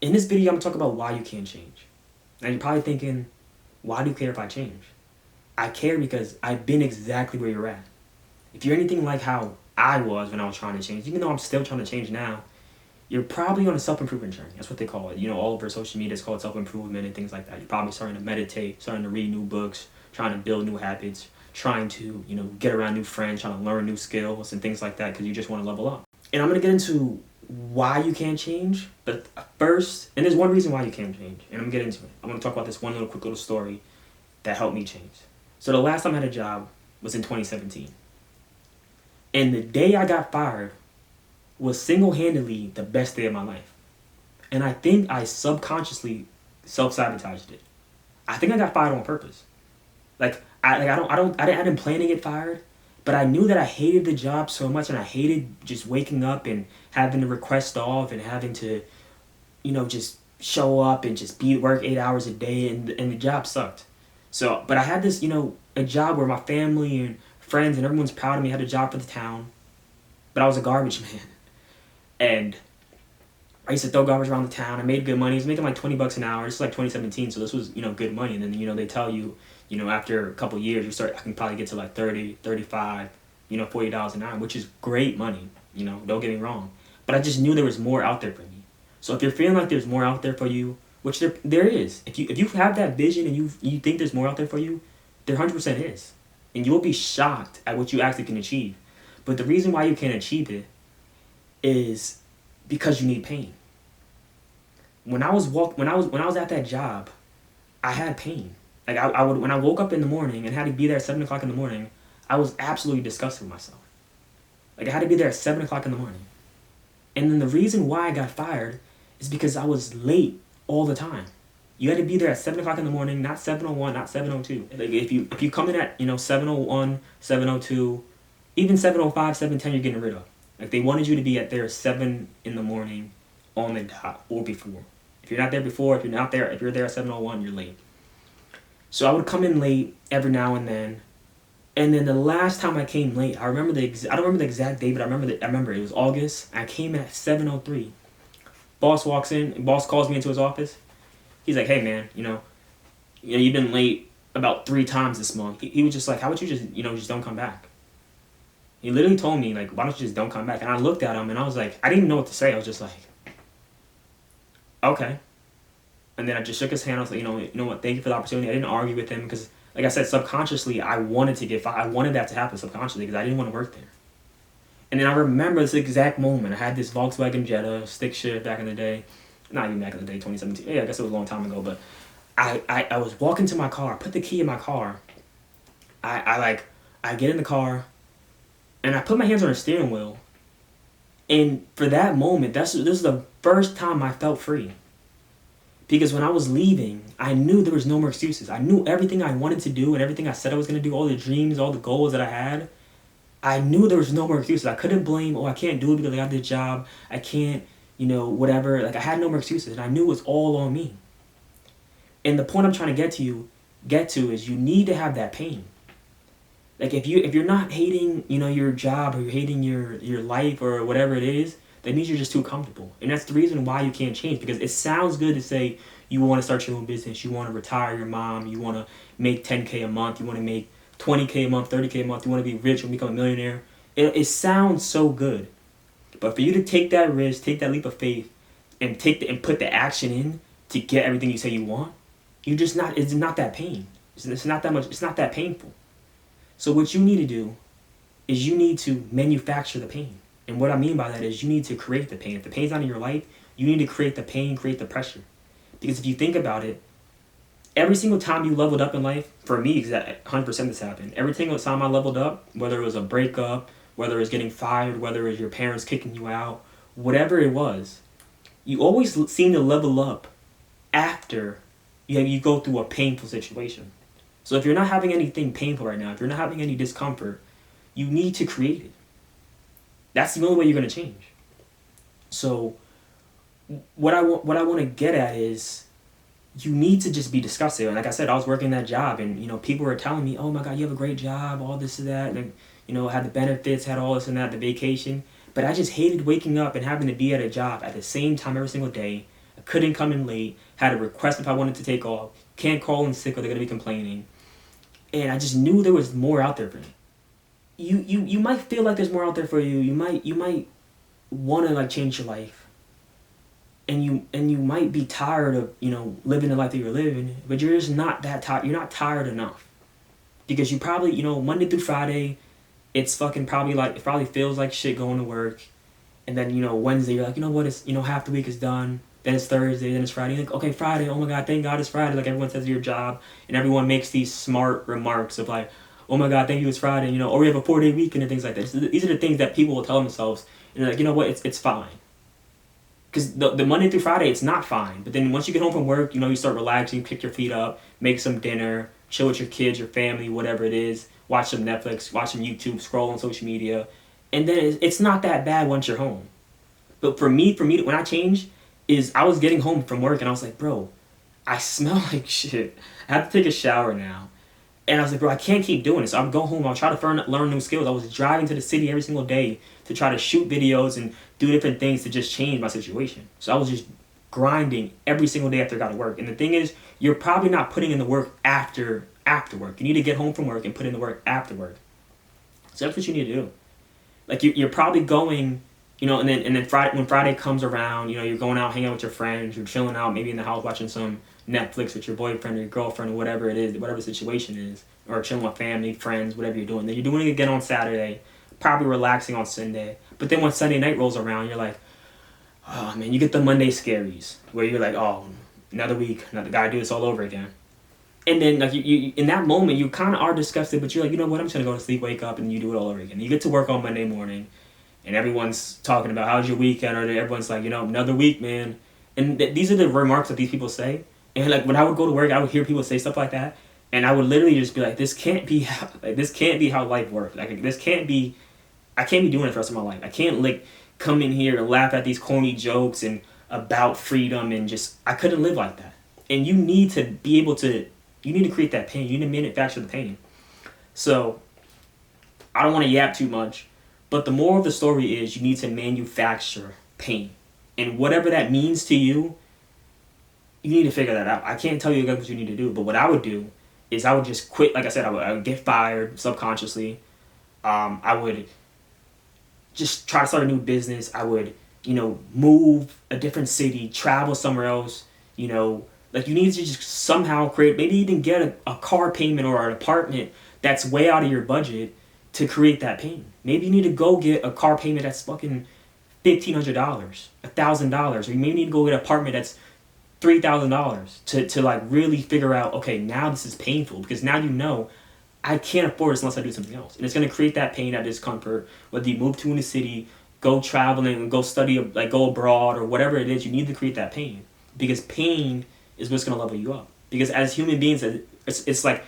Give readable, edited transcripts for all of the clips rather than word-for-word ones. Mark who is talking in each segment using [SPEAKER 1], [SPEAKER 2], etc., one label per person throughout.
[SPEAKER 1] In this video, I'm going to talk about why you can't change. And you're probably thinking, why do you care if I change? I care because I've been exactly where you're at. If you're anything like how I was when I was trying to change, even though I'm still trying to change now, you're probably on a self-improvement journey. That's what they call it. You know, all over social media, it's called self-improvement and things like that. You're probably starting to meditate, starting to read new books, trying to build new habits, trying to, get around new friends, trying to learn new skills and things like that because you just want to level up. And I'm going to get into why you can't change, but first, and there's one reason why you can't change, and I'm going to get into it. I'm going to talk about this one quick little story that helped me change. So the last time I had a job was in 2017. And the day I got fired was single-handedly the best day of my life. And I think I subconsciously self-sabotaged it. I think I got fired on purpose. I didn't plan to get fired, but I knew that I hated the job so much, and I hated just waking up and having to request off and having to, just show up and just work 8 hours a day, and the job sucked. So, but I had this, a job where my family and friends and everyone's proud of me. I had a job for the town, but I was a garbage man. And I used to throw garbage around the town. I made good money. I was making like $20 an hour. This is like 2017, so this was, good money. And then, they tell you, after a couple years, I can probably get to like 30, 35, $40 an hour, which is great money, don't get me wrong. But I just knew there was more out there for me. So if you're feeling like there's more out there for you, which there is, if you have that vision and you think there's more out there for you, there 100% is. And you'll be shocked at what you actually can achieve. But the reason why you can't achieve it is because you need pain. When I was at that job, I had pain. Like I would, when I woke up in the morning and had to be there at 7 o'clock in the morning, I was absolutely disgusted with myself. Like I had to be there at 7 o'clock in the morning. And then the reason why I got fired is because I was late all the time. You had to be there at 7 o'clock in the morning, not 7:01, not 7:02. Like if you come in at 7:01, 7:02, even 7:05, 7:10, you're getting rid of. Like they wanted you to be at there 7 in the morning on the dot or before. If you're not there before, if you're there at 7:01, you're late. So I would come in late every now and then. And then the last time I came late, I don't remember the exact date, but I remember it was August. I came in at 7:03. Boss walks in, boss calls me into his office. He's like, "Hey man, you've been late about 3 times this month." He was just like, "How about you just don't come back?" He literally told me, like, "Why don't you just don't come back?" And I looked at him and I was like, I didn't even know what to say. I was just like, "Okay." And then I just shook his hand. I was like, you know what? Thank you for the opportunity. I didn't argue with him because, like I said, subconsciously, I wanted to get fired. I wanted that to happen subconsciously because I didn't want to work there. And then I remember this exact moment. I had this Volkswagen Jetta, stick shift back in the day. Not even back in the day, 2017. Yeah, I guess it was a long time ago. But I was walking to my car. I put the key in my car. I get in the car, and I put my hands on the steering wheel. And for that moment, this is the first time I felt free. Because when I was leaving, I knew there was no more excuses. I knew everything I wanted to do and everything I said I was going to do, all the dreams, all the goals that I had. I knew there was no more excuses. I couldn't blame, I can't do it because I got this job. I can't, whatever. Like I had no more excuses, and I knew it was all on me. And the point I'm trying to get to is you need to have that pain. Like if you're not hating, your job, or you're hating your life or whatever it is, that means you're just too comfortable. And that's the reason why you can't change, because it sounds good to say you want to start your own business, you want to retire your mom, you want to make 10K a month, you want to make 20K a month, 30K a month, you want to be rich and become a millionaire. It sounds so good. But for you to take that risk, take that leap of faith, and put the action in to get everything you say you want, it's not that pain. It's not that much, it's not that painful. So what you need to do is you need to manufacture the pain. And what I mean by that is you need to create the pain. If the pain's not in your life, you need to create the pain, create the pressure. Because if you think about it, every single time you leveled up in life, for me, 100% this happened. Every single time I leveled up, whether it was a breakup, whether it was getting fired, whether it was your parents kicking you out, whatever it was, you always seem to level up after you go through a painful situation. So if you're not having anything painful right now, if you're not having any discomfort, you need to create it. That's the only way you're going to change. So what I want to get at is you need to just be disgusted. And like I said, I was working that job, and people were telling me, "Oh my God, you have a great job, all this and that," and had the benefits, had all this and that, the vacation. But I just hated waking up and having to be at a job at the same time every single day, I couldn't come in late. Had a request if I wanted to take off. Can't call in sick or they're gonna be complaining. And I just knew there was more out there for me. You might feel like there's more out there for you. You might want to like change your life. And you might be tired of, living the life that you're living, but you're just not that tired. You're not tired enough. Because you probably, Monday through Friday, it's fucking probably like, it probably feels like shit going to work. And then, Wednesday, you're like, you know what, it's, half the week is done. Then it's Thursday, then it's Friday. You're like, okay, Friday, oh my God, thank God it's Friday. Like everyone says your job. And everyone makes these smart remarks of like, oh my God, thank you, it's Friday, or we have a 4-day weekend and things like that. So these are the things that people will tell themselves. And they're like, you know what, it's fine. Because the Monday through Friday, it's not fine. But then once you get home from work, you start relaxing, pick your feet up, make some dinner, chill with your kids, your family, whatever it is. Watch some Netflix, watch some YouTube, scroll on social media. And then it's not that bad once you're home. But for me, when I changed, is I was getting home from work and I was like, bro, I smell like shit. I have to take a shower now. And I was like, bro, I can't keep doing this. So I'll go home, I'll try to learn new skills. I was driving to the city every single day to try to shoot videos and do different things to just change my situation. So I was just grinding every single day after I got to work. And the thing is, you're probably not putting in the work after work. You need to get home from work and put in the work after work. So that's what you need to do. Like you're probably going, and then Friday, when Friday comes around, you're going out hanging out with your friends, you're chilling out, maybe in the house watching some Netflix with your boyfriend or your girlfriend or whatever it is, whatever the situation is, or chilling with family, friends, whatever you're doing. Then you're doing it again on Saturday, probably relaxing on Sunday. But then when Sunday night rolls around, you're like, oh man, you get the Monday scaries where you're like, oh, another week, gotta do this all over again. And then like you in that moment, you kind of are disgusted, but you're like, you know what, I'm just gonna go to sleep, wake up, and you do it all over again. You get to work on Monday morning, and everyone's talking about how's your weekend, or everyone's like, another week, man. And these are the remarks that these people say. And like when I would go to work, I would hear people say stuff like that, and I would literally just be like, this can't be how life works. Like I can't be doing it for the rest of my life. I can't like come in here and laugh at these corny jokes and about freedom and just I couldn't live like that. And you need to be able to. You need to create that pain. You need to manufacture the pain. So I don't want to yap too much, but the moral of the story is you need to manufacture pain, and whatever that means to you. You need to figure that out. I can't tell you exactly what you need to do, but what I would do is I would just quit. Like I said, I would get fired subconsciously. I would just try to start a new business. I would, move a different city, travel somewhere else. Like you need to just somehow create, maybe even get a car payment or an apartment that's way out of your budget to create that pain. Maybe you need to go get a car payment that's fucking $1,500, $1,000, or you maybe need to go get an apartment that's $3,000 to like really figure out, okay, now this is painful because now I can't afford this unless I do something else. And it's going to create that pain, that discomfort, whether you move to a city, go traveling, and go study, like go abroad or whatever it is, you need to create that pain because pain is what's going to level you up. Because as human beings, it's like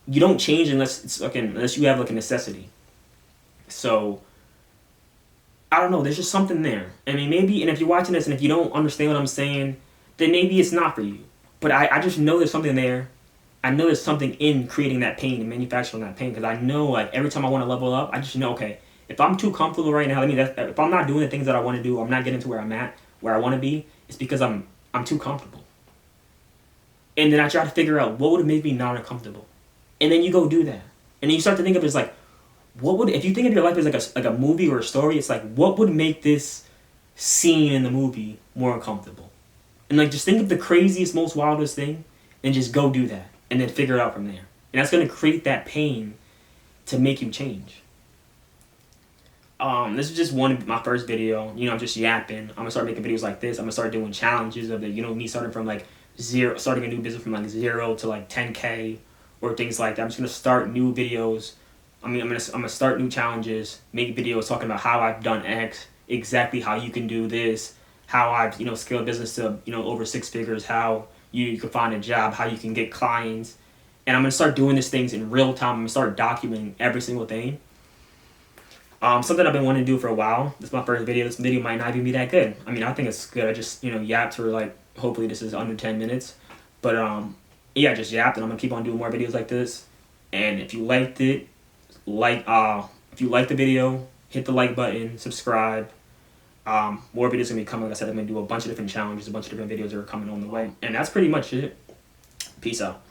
[SPEAKER 1] you don't change unless you have like a necessity. So I don't know, there's just something there. I mean, maybe, and if you're watching this and if you don't understand what I'm saying, then maybe it's not for you. But I just know there's something there. I know there's something in creating that pain and manufacturing that pain because I know like every time I want to level up, I just know, okay, if I'm too comfortable right now, if I'm not doing the things that I want to do, I'm not getting to where I'm at, where I want to be, it's because I'm too comfortable. And then I try to figure out what would make me not uncomfortable. And then you go do that. And then you start to think of it as like, if you think of your life as like a movie or a story, it's like, what would make this scene in the movie more uncomfortable? And like just think of the craziest, most wildest thing and just go do that. And then figure it out from there. And that's going to create that pain to make you change. This is just my first video. I'm just yapping. I'm going to start making videos like this. I'm going to start doing challenges of me starting from like starting a new business from like 0 to like 10K or things like that. I'm just going to start new videos. I'm going to start new challenges, make videos talking about how I've done X, exactly how you can do this, how I've, scaled business to, over 6 figures, how you can find a job, how you can get clients. And I'm going to start doing these things in real time. I'm going to start documenting every single thing. Something I've been wanting to do for a while. This is my first video. This video might not even be that good. I mean, I think it's good. I just, yapped for like, hopefully this is under 10 minutes. But, yeah, I just yapped and I'm going to keep on doing more videos like this. And if you liked it, if you liked the video, hit the like button, subscribe. More videos gonna be coming. Like I said, I'm gonna do a bunch of different challenges, a bunch of different videos that are coming on the way, and that's pretty much it. Peace out.